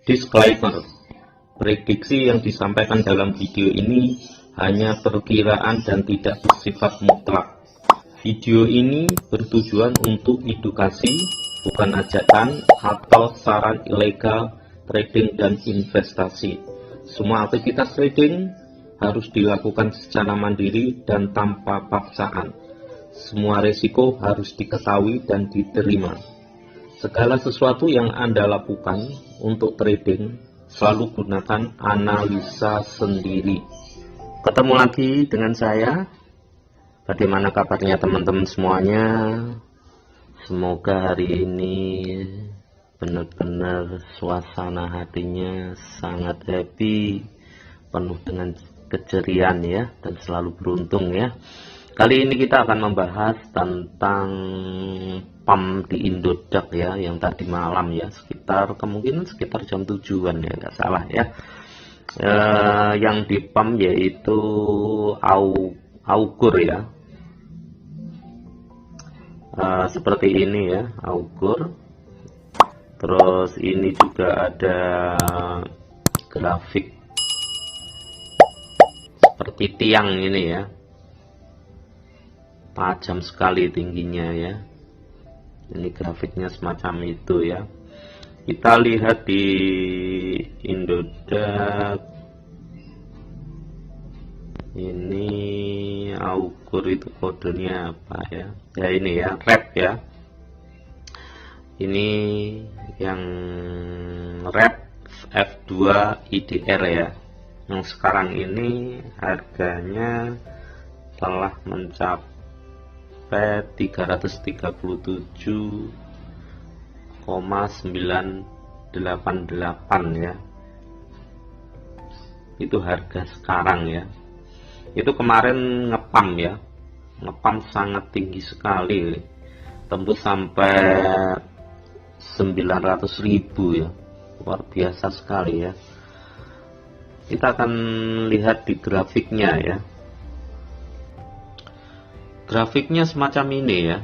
Disclaimer: prediksi yang disampaikan dalam video ini hanya perkiraan dan tidak bersifat mutlak. Video ini bertujuan untuk edukasi, bukan ajakan atau saran ilegal trading dan investasi. Semua aktivitas trading harus dilakukan secara mandiri dan tanpa paksaan. Semua risiko harus diketahui dan diterima. Segala sesuatu yang Anda lakukan untuk trading, selalu gunakan analisa sendiri. Ketemu lagi dengan saya. Bagaimana kabarnya teman-teman semuanya? Semoga hari ini benar-benar suasana hatinya sangat happy, penuh dengan keceriaan ya, dan selalu beruntung ya. Kali ini kita akan membahas tentang pump di Indodax ya, yang tadi malam ya, kemungkinan sekitar jam 7-an ya, nggak salah ya. Yang di pump yaitu augur ya, seperti ini ya, augur. Terus ini juga ada grafik seperti tiang ini ya, tajam sekali tingginya ya. Ini grafiknya semacam itu ya. Kita lihat di Indodax ini augur itu kodenya apa ya? Ya ini ya, REP ya. Ini yang REP F2 IDR ya. Yang sekarang ini harganya telah mencapai 337,988 ya. Itu harga sekarang ya. Itu kemarin ngepam ya, ngepam sangat tinggi sekali, tembus sampai 900.000 ya, luar biasa sekali ya. Kita akan lihat di grafiknya ya. Grafiknya semacam ini ya,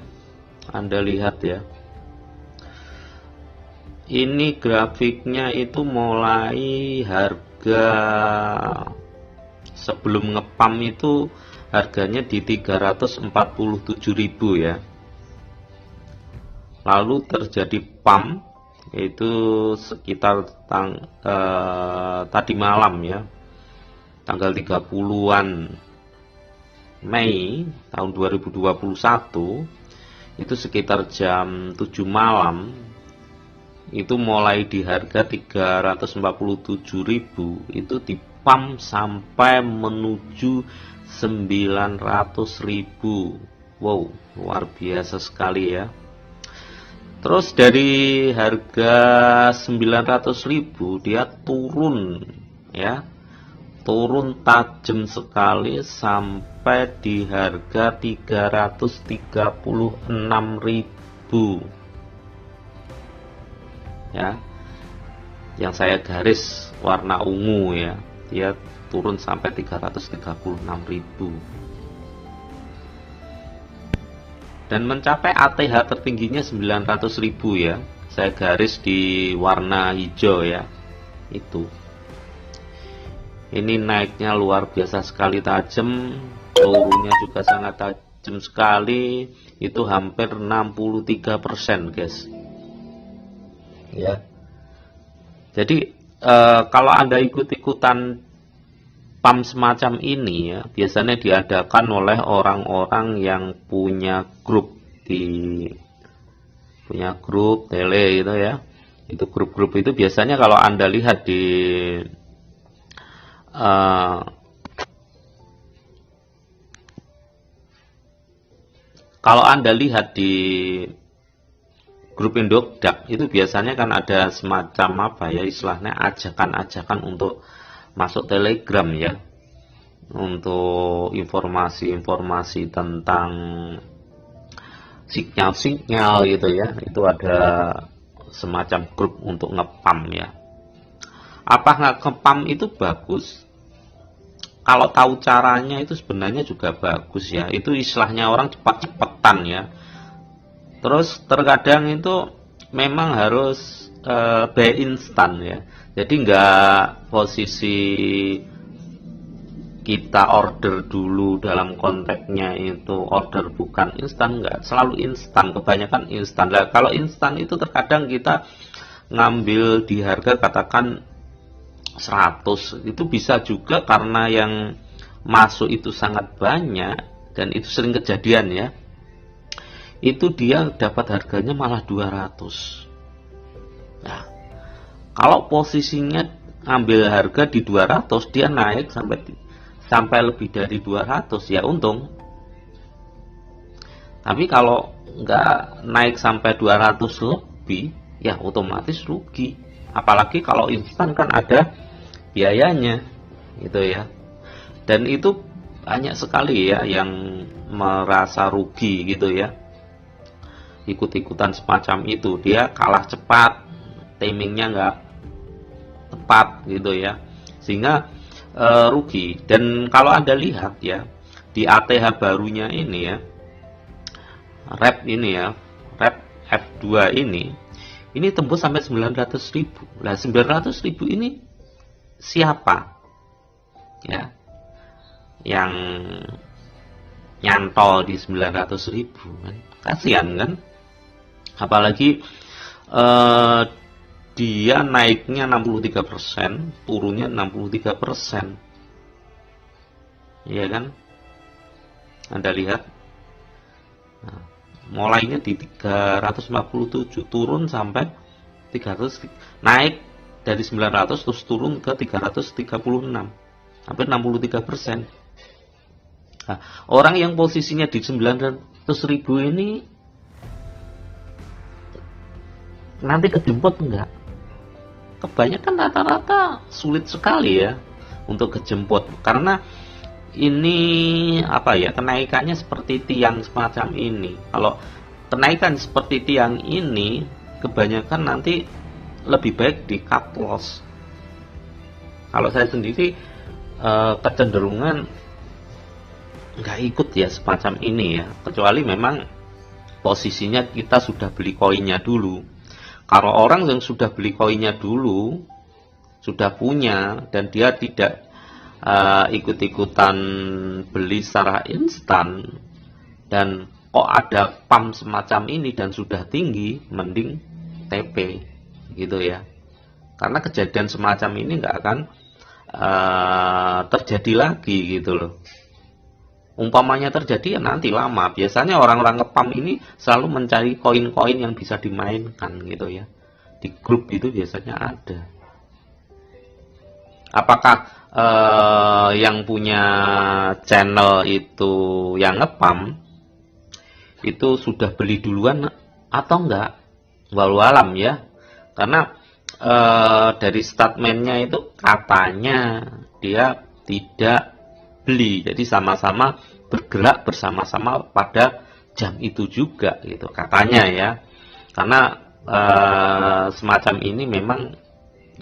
Anda lihat ya. Ini grafiknya itu mulai harga sebelum ngepam itu harganya di 347.000 ya. Lalu terjadi pump yaitu sekitar tadi malam ya, tanggal 30-an Mei tahun 2021, itu sekitar jam 7 malam itu mulai di harga 347.000, itu di pump sampai menuju 900.000. Wow, luar biasa sekali ya. Terus dari harga 900.000 dia turun ya, turun tajam sekali sampai di harga 336.000 ya. Yang saya garis warna ungu ya, dia turun sampai 336.000 dan mencapai ATH tertingginya 900.000 ya. Saya garis di warna hijau ya. Itu ini naiknya luar biasa sekali tajam, turunnya juga sangat tajam sekali, itu hampir 63% guys ya. Jadi kalau Anda ikut-ikutan pump semacam ini ya, biasanya diadakan oleh orang-orang yang punya grup tele itu ya. Itu grup-grup itu biasanya kalau Anda lihat di grup Indodax itu biasanya kan ada semacam apa ya, istilahnya ajakan-ajakan untuk masuk Telegram ya, untuk informasi-informasi tentang sinyal-sinyal gitu ya. Itu ada semacam grup untuk ngepam ya. Apa ngepam itu bagus? Kalau tahu caranya itu sebenarnya juga bagus ya. Itu istilahnya orang cepat-cepatan ya. Terus terkadang itu memang harus buy instan ya. Jadi nggak posisi kita order dulu dalam konteksnya itu order bukan instan, nggak selalu instan, kebanyakan instan. Nah, kalau instan itu terkadang kita ngambil di harga katakan 100, itu bisa juga karena yang masuk itu sangat banyak, dan itu sering kejadian ya, itu dia dapat harganya malah 200. Nah, kalau posisinya ambil harga di 200, dia naik sampai lebih dari 200, ya untung. Tapi kalau nggak naik sampai 200 lebih, ya otomatis rugi. Apalagi kalau instan kan ada biayanya gitu ya. Dan itu banyak sekali ya yang merasa rugi gitu ya, ikut-ikutan semacam itu. Dia kalah cepat, timingnya nggak tepat gitu ya, sehingga rugi. Dan kalau Anda lihat ya, di ATH barunya ini ya, REP ini ya, REP F2 ini tembus sampai 900.000. Nah, 900.000 ini siapa ya yang nyantol di 900.000 kan? Kasihan kan? Apalagi dia naiknya 63%, turunnya 63%. Iya kan? Anda lihat. Nah, mulainya di 357, turun sampai 300, naik dari 900 terus turun ke 336. Hampir 63%. Nah, orang yang posisinya di 900.000 ini nanti kejemput enggak? Kebanyakan rata-rata sulit sekali ya untuk kejemput, karena ini apa ya, kenaikannya seperti tiang semacam ini. Kalau kenaikan seperti tiang ini, kebanyakan nanti lebih baik di cut loss. Kalau saya sendiri kecenderungan nggak ikut ya semacam ini ya, kecuali memang posisinya kita sudah beli koinnya dulu. Kalau orang yang sudah beli koinnya dulu, sudah punya, dan dia tidak ikut-ikutan beli secara instan, dan kok ada pump semacam ini dan sudah tinggi, mending TP gitu ya. Karena kejadian semacam ini nggak akan terjadi lagi gitu loh. Umpamanya terjadi ya nanti lama. Biasanya orang-orang ngepump ini selalu mencari koin-koin yang bisa dimainkan gitu ya. Di grup itu biasanya ada. Apakah yang punya channel itu yang ngepump itu sudah beli duluan atau enggak? Walau alam ya. Karena dari statementnya itu katanya dia tidak beli, jadi sama-sama bergerak bersama-sama pada jam itu juga gitu katanya ya. Karena semacam ini memang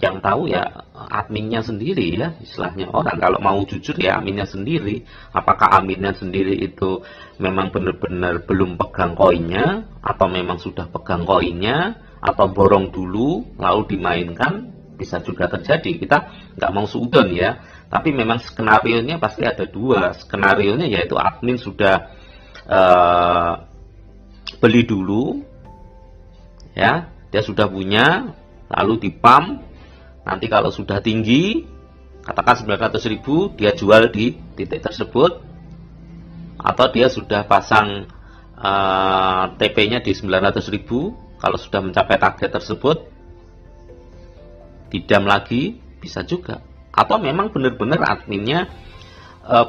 yang tahu ya adminnya sendiri ya, istilahnya orang kalau mau jujur ya adminnya sendiri. Apakah adminnya sendiri itu memang benar-benar belum pegang koinnya, atau memang sudah pegang koinnya, atau borong dulu lalu dimainkan, bisa juga terjadi. Kita nggak mau suudon ya, tapi memang skenario-nya pasti ada dua. Skenario-nya yaitu admin sudah beli dulu ya, dia sudah punya, lalu dipump. Nanti kalau sudah tinggi, katakan 900.000, dia jual di titik tersebut, atau dia sudah pasang TP-nya di 900.000. Kalau sudah mencapai target tersebut, didam lagi, bisa juga. Atau memang benar-benar adminnya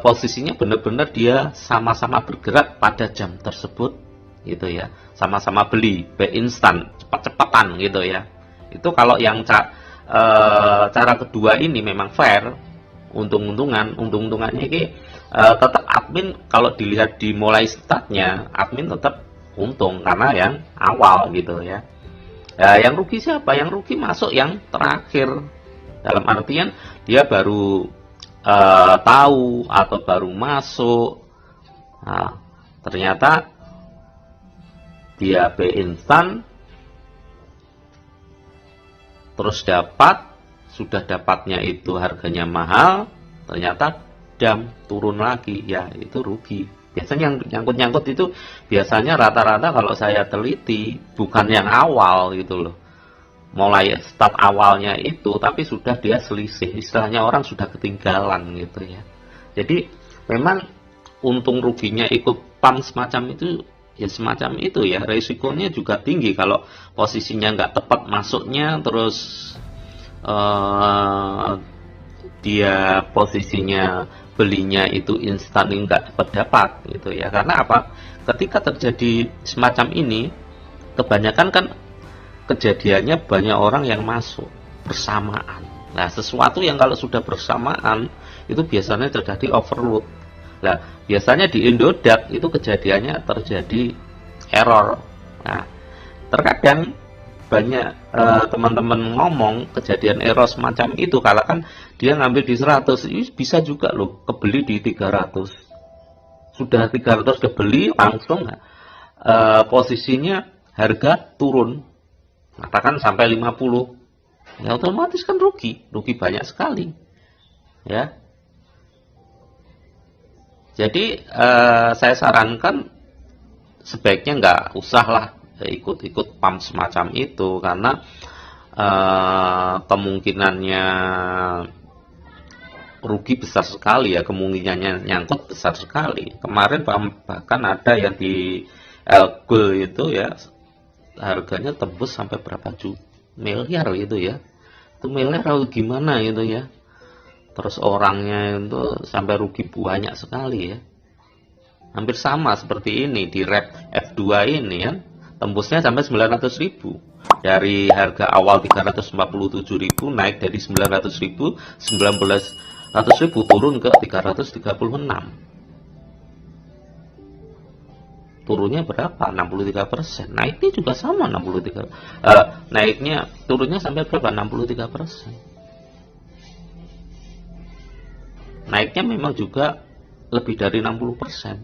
posisinya benar-benar dia sama-sama bergerak pada jam tersebut gitu ya, sama-sama beli buy instan, cepat-cepatan gitu ya. Itu kalau yang cara kedua ini memang fair, untung-untungannya ini tetap admin. Kalau dilihat di mulai startnya, admin tetap untung karena yang awal gitu ya. Yang rugi siapa? Yang rugi masuk yang terakhir, dalam artian dia baru tahu atau baru masuk, nah, ternyata dia B instan terus dapat sudah dapatnya itu harganya mahal, ternyata turun lagi, ya itu rugi. Biasanya yang nyangkut-nyangkut itu biasanya rata-rata kalau saya teliti bukan yang awal gitu loh, mulai start awalnya itu, tapi sudah dia selisih, istilahnya orang sudah ketinggalan gitu ya. Jadi memang untung ruginya ikut pump semacam itu ya, semacam itu ya, resikonya juga tinggi kalau posisinya nggak tepat masuknya, terus dia posisinya belinya itu instan nggak dapat gitu ya. Karena apa? Ketika terjadi semacam ini, kebanyakan kan kejadiannya banyak orang yang masuk bersamaan. Nah, sesuatu yang kalau sudah bersamaan itu biasanya terjadi overload. Nah, biasanya di Indodax itu kejadiannya terjadi error. Nah, terkadang banyak teman-teman ngomong kejadian error semacam itu kalau kan dia ngambil di 100, bisa juga loh kebeli di 300. Sudah 300 kebeli langsung posisinya harga turun, katakan sampai 50, ya otomatis kan rugi banyak sekali ya. Jadi saya sarankan sebaiknya nggak usah lah ikut-ikut pump semacam itu, karena kemungkinannya rugi besar sekali ya, kemungkinannya nyangkut besar sekali. Kemarin bahkan ada yang di Elgo itu ya, harganya tembus sampai berapa miliar gitu ya, itu miliar atau gimana gitu ya. Terus orangnya itu sampai rugi banyak sekali ya. Hampir sama seperti ini di REP F2 ini ya, tembusnya sampai 900.000. Dari harga awal 347.000 naik dari 900.000, 1900.000 turun ke 336. Turunnya berapa? 63%. Naiknya juga sama 63. Naiknya turunnya sampai berapa? 63%. Naiknya memang juga lebih dari 60%.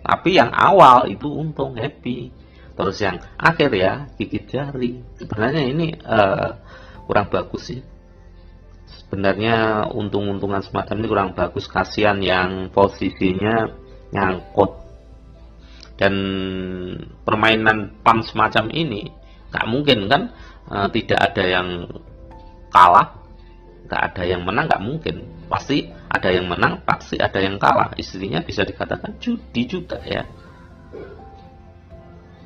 Tapi yang awal itu untung, happy. Terus yang akhir ya, gigit jari. Sebenarnya ini kurang bagus sih. Sebenarnya untung-untungan semacam ini kurang bagus. Kasihan yang posisinya nyangkut. Dan permainan pump semacam ini gak mungkin kan tidak ada yang kalah, gak ada yang menang, gak mungkin. Pasti ada yang menang, pasti ada yang kalah. Istrinya bisa dikatakan judi juga ya.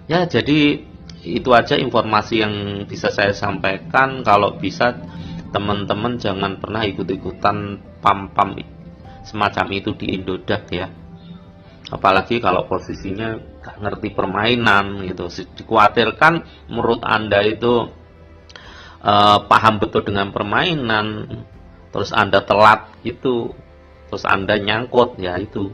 Ya, jadi itu aja informasi yang bisa saya sampaikan. Kalau bisa teman-teman jangan pernah ikut-ikutan pump-pump semacam itu di Indodax ya. Apalagi kalau posisinya gak ngerti permainan gitu. Dikhawatirkan menurut Anda itu paham betul dengan permainan, terus Anda telat itu, terus Anda nyangkut, ya itu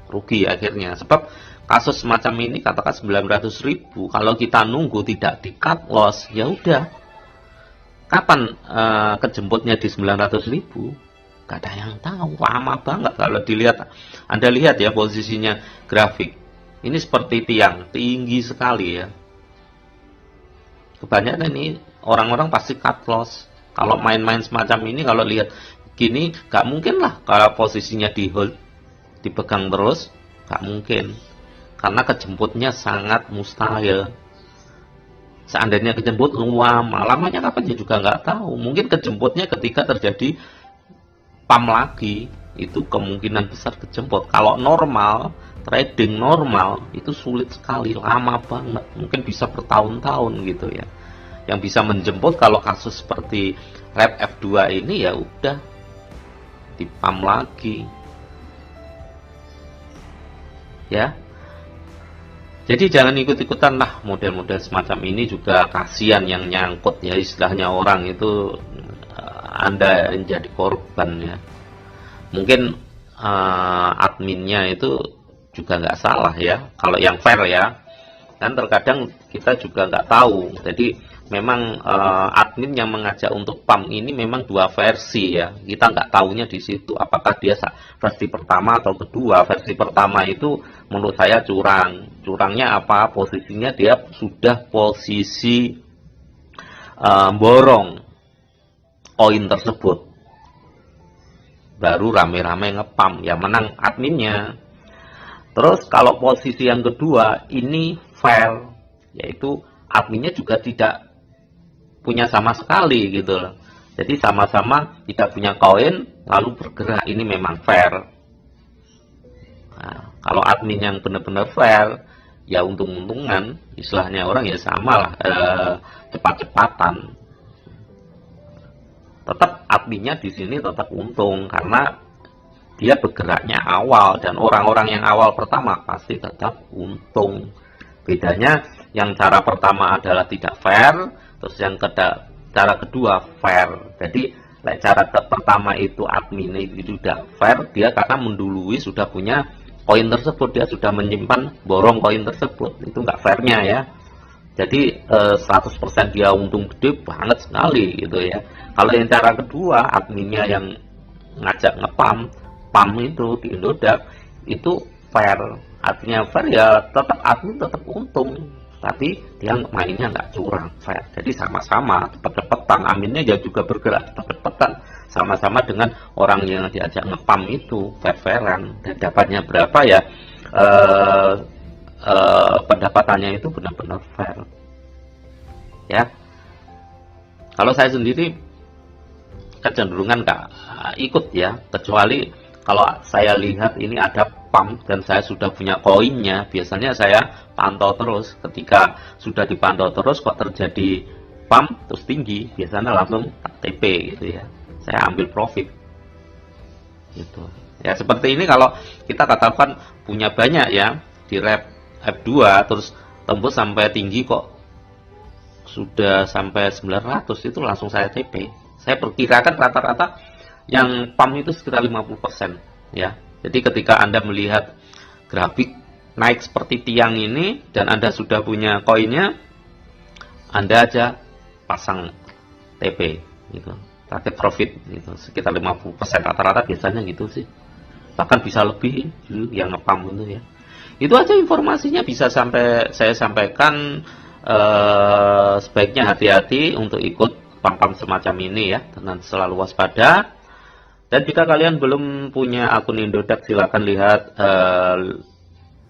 rugi akhirnya. Sebab kasus semacam ini katakan 900.000, kalau kita nunggu tidak di cut loss, ya udah kapan kejemputnya di 900.000? Gak ada yang tahu, lama banget. Kalau dilihat, Anda lihat ya posisinya grafik ini seperti tiang tinggi sekali ya. Kebanyakan ini orang-orang pasti cut loss. Kalau main-main semacam ini, kalau lihat gini, gak mungkin lah kalau posisinya di hold, dipegang terus, gak mungkin. Karena kejemputnya sangat mustahil. Seandainya kejemput lamanya kapan ya juga nggak tahu. Mungkin kejemputnya ketika terjadi pump lagi, itu kemungkinan besar kejemput. Kalau normal, trading normal itu sulit sekali, lama banget, mungkin bisa bertahun-tahun gitu ya. Yang bisa menjemput kalau kasus seperti REP F2 ini, ya udah di pump lagi ya. Jadi jangan ikut-ikutan lah model-model semacam ini, juga kasihan yang nyangkut ya, istilahnya orang itu Anda yang jadi korban ya. Mungkin adminnya itu juga nggak salah ya, kalau yang fair ya. Dan terkadang kita juga nggak tahu. Jadi memang admin yang mengajak untuk pump ini memang dua versi ya. Kita nggak tahunya di situ. Apakah dia versi pertama atau kedua. Versi pertama itu menurut saya curang. Curangnya apa? Posisinya dia sudah posisi borong. koin tersebut, baru rame-rame ngepam, ya menang adminnya. Terus kalau posisi yang kedua ini fair, yaitu adminnya juga tidak punya sama sekali gitu loh. Jadi sama-sama tidak punya koin lalu bergerak, ini memang fair. Nah, kalau admin yang benar-benar fair, ya untung-untungan, istilahnya orang ya sama lah, cepat-cepatan. Tetap adminnya di sini tetap untung karena dia bergeraknya awal, dan orang-orang yang awal pertama pasti tetap untung. Bedanya yang cara pertama adalah tidak fair, terus yang cara kedua fair. Jadi cara pertama itu admin itu sudah fair, dia karena mendului sudah punya koin tersebut, dia sudah menyimpan borong koin tersebut, itu nggak fairnya ya. Jadi 100% dia untung gede banget sekali gitu ya. Kalau yang cara kedua, adminnya yang ngajak ngepam itu di Indodax, itu fair. Artinya fair ya tetap admin tetap untung, tapi dia mainnya nggak curang, fair. Jadi sama-sama cepet-cepetan, adminnya juga bergerak cepet-cepetan, sama-sama dengan orang yang diajak ngepam itu fair-fairan. Dan dapatnya berapa ya, pendapatannya itu benar-benar fair ya. Kalau saya sendiri kecenderungan nggak ikut ya, kecuali kalau saya lihat ini ada pump dan saya sudah punya koinnya, biasanya saya pantau terus. Ketika sudah dipantau terus kok terjadi pump terus tinggi, biasanya langsung TP gitu ya, saya ambil profit gitu ya. Seperti ini kalau kita katakan punya banyak ya di rep F2 terus tembus sampai tinggi kok sudah sampai 900, itu langsung saya TP. Saya perkirakan rata-rata yang pump itu sekitar 50% ya. Jadi ketika Anda melihat grafik naik seperti tiang ini dan Anda sudah punya koinnya, Anda aja pasang TP gitu, target profit gitu, sekitar 50% rata-rata biasanya gitu sih. Bahkan bisa lebih yang ngepam itu ya. Itu aja informasinya bisa saya sampaikan. Sebaiknya hati-hati untuk ikut pam-pam semacam ini ya, dengan selalu waspada. Dan jika kalian belum punya akun Indodax, silakan lihat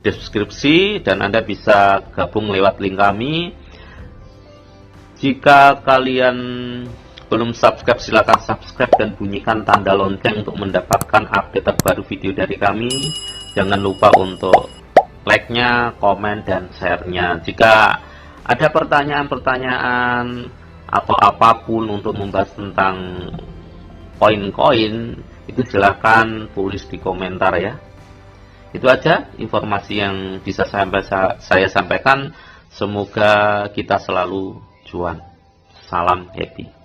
deskripsi dan Anda bisa gabung lewat link kami. Jika kalian belum subscribe, silakan subscribe dan bunyikan tanda lonceng untuk mendapatkan update terbaru video dari kami. Jangan lupa untuk like-nya, komen, dan share-nya. Jika ada pertanyaan-pertanyaan atau apapun untuk membahas tentang koin-koin, itu silahkan tulis di komentar ya. Itu aja informasi yang bisa saya sampaikan. Semoga kita selalu cuan. Salam happy.